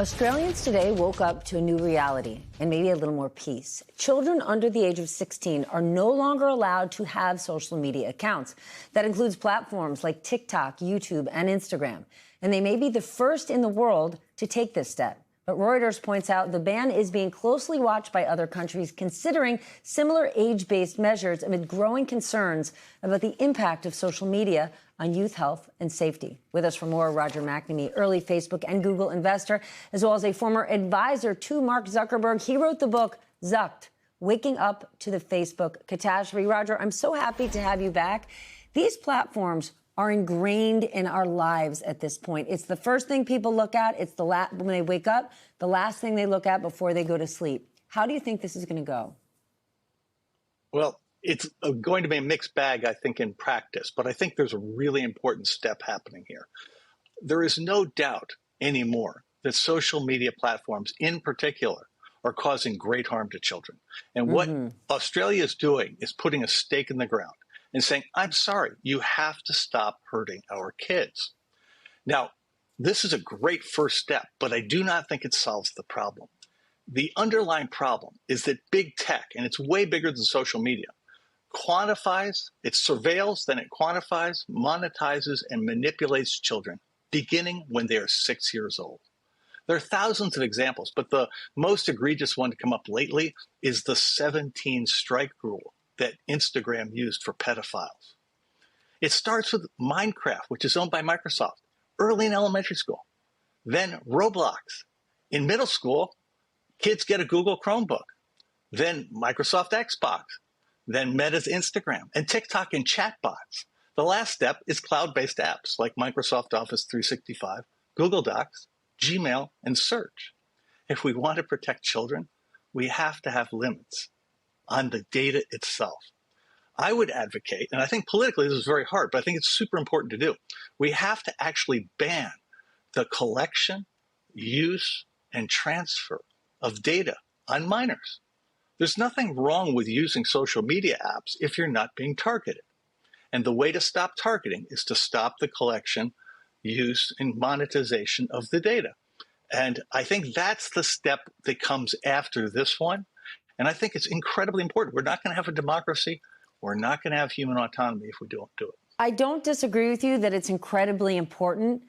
Australians today woke up to a new reality and maybe a little more peace. Children under the age of 16 are no longer allowed to have social media accounts. That includes platforms like TikTok, YouTube, and Instagram. And they may be the first in the world to take this step. But Reuters points out the ban is being closely watched by other countries considering similar age-based measures amid growing concerns about the impact of social media on youth health and safety. With us for more, Roger McNamee, early Facebook and Google investor, as well as a former advisor to Mark Zuckerberg. He wrote the book, Zucked, Waking Up to the Facebook Catastrophe. Roger, I'm so happy to have you back. These platforms are ingrained in our lives at this point. It's the first thing people look at. It's when they wake up, the last thing they look at before they go to sleep. How do you think this is going to go? Well, it's going to be a mixed bag, I think, in practice, but I think there's a really important step happening here. There is no doubt anymore that social media platforms in particular are causing great harm to children. And what Australia is doing is putting a stake in the ground and saying, I'm sorry, you have to stop hurting our kids. Now, this is a great first step, but I do not think it solves the problem. The underlying problem is that big tech, and it's way bigger than social media, quantifies, it surveils, then it quantifies, monetizes, and manipulates children, beginning when they are 6 years old. There are thousands of examples, but the most egregious one to come up lately is the 17 strike rule that Instagram used for pedophiles. It starts with Minecraft, which is owned by Microsoft, early in elementary school. Then Roblox. In middle school, kids get a Google Chromebook. Then Microsoft Xbox. Then Meta's Instagram, and TikTok and chatbots. The last step is cloud-based apps like Microsoft Office 365, Google Docs, Gmail, and Search. If we want to protect children, we have to have limits on the data itself. I would advocate, and I think politically this is very hard, but I think it's super important to do. We have to actually ban the collection, use, and transfer of data on minors. There's nothing wrong with using social media apps if you're not being targeted. And the way to stop targeting is to stop the collection, use, and monetization of the data. And I think that's the step that comes after this one. And I think it's incredibly important. We're not going to have a democracy. We're not going to have human autonomy if we don't do it. I don't disagree with you that it's incredibly important,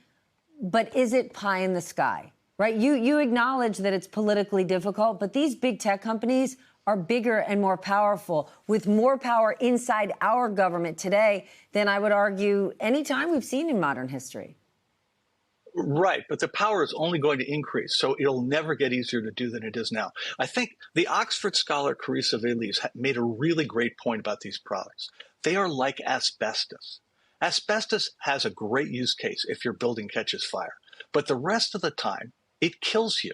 but is it pie in the sky, right? You acknowledge that it's politically difficult, but these big tech companies are bigger and more powerful, with more power inside our government today than I would argue any time we've seen in modern history. Right, but the power is only going to increase, so it'll never get easier to do than it is now. I think the Oxford scholar Carissa Veliz made a really great point about these products. They are like asbestos. Asbestos has a great use case if your building catches fire, but the rest of the time, it kills you.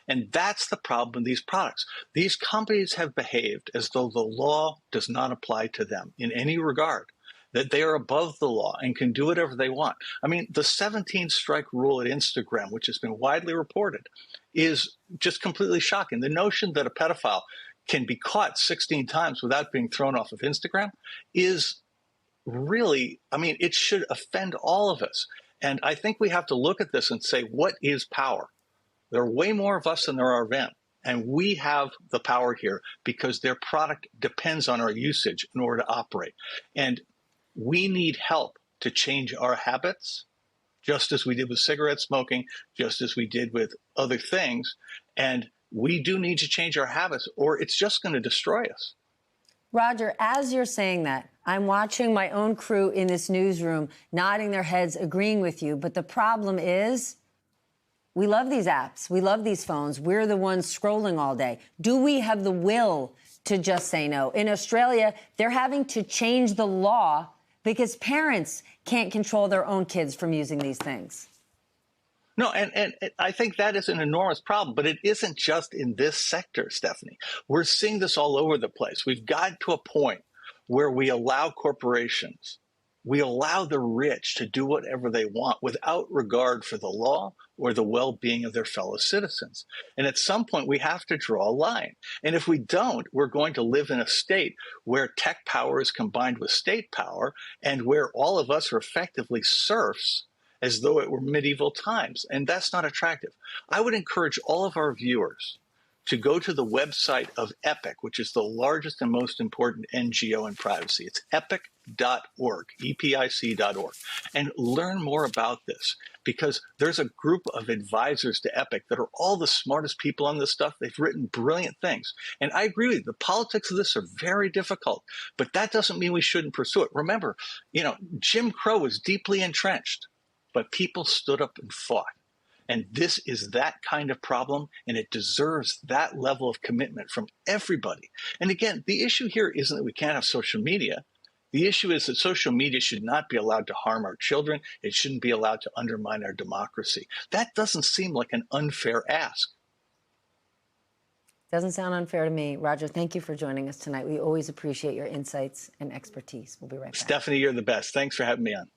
And that's the problem with these products. These companies have behaved as though the law does not apply to them in any regard, that they are above the law and can do whatever they want. I mean, the 17 strike rule at Instagram, which has been widely reported, is just completely shocking. The notion that a pedophile can be caught 16 times without being thrown off of Instagram is really, I mean, it should offend all of us. And I think we have to look at this and say, what is power? There are way more of us than there are of them. And we have the power here because their product depends on our usage in order to operate. And we need help to change our habits, just as we did with cigarette smoking, just as we did with other things. And we do need to change our habits, or it's just going to destroy us. Roger, as you're saying that, I'm watching my own crew in this newsroom nodding their heads, agreeing with you. But the problem is, we love these apps. We love these phones. We're the ones scrolling all day. Do we have the will to just say no? In Australia, they're having to change the law because parents can't control their own kids from using these things. No, and I think that is an enormous problem, but it isn't just in this sector, Stephanie. We're seeing this all over the place. We've got to a point where we allow corporations, we allow the rich to do whatever they want without regard for the law or the well-being of their fellow citizens. And at some point, we have to draw a line. And if we don't, we're going to live in a state where tech power is combined with state power and where all of us are effectively serfs as though it were medieval times, and that's not attractive. I would encourage all of our viewers to go to the website of EPIC, which is the largest and most important NGO in privacy. It's epic.org, epic.org, and learn more about this, because there's a group of advisors to EPIC that are all the smartest people on this stuff. They've written brilliant things. And I agree with you, the politics of this are very difficult, but that doesn't mean we shouldn't pursue it. Remember, Jim Crow was deeply entrenched, but people stood up and fought. And this is that kind of problem, and it deserves that level of commitment from everybody. And again, the issue here isn't that we can't have social media. The issue is that social media should not be allowed to harm our children. It shouldn't be allowed to undermine our democracy. That doesn't seem like an unfair ask. Doesn't sound unfair to me. Roger, thank you for joining us tonight. We always appreciate your insights and expertise. We'll be right back. Stephanie, you're the best. Thanks for having me on.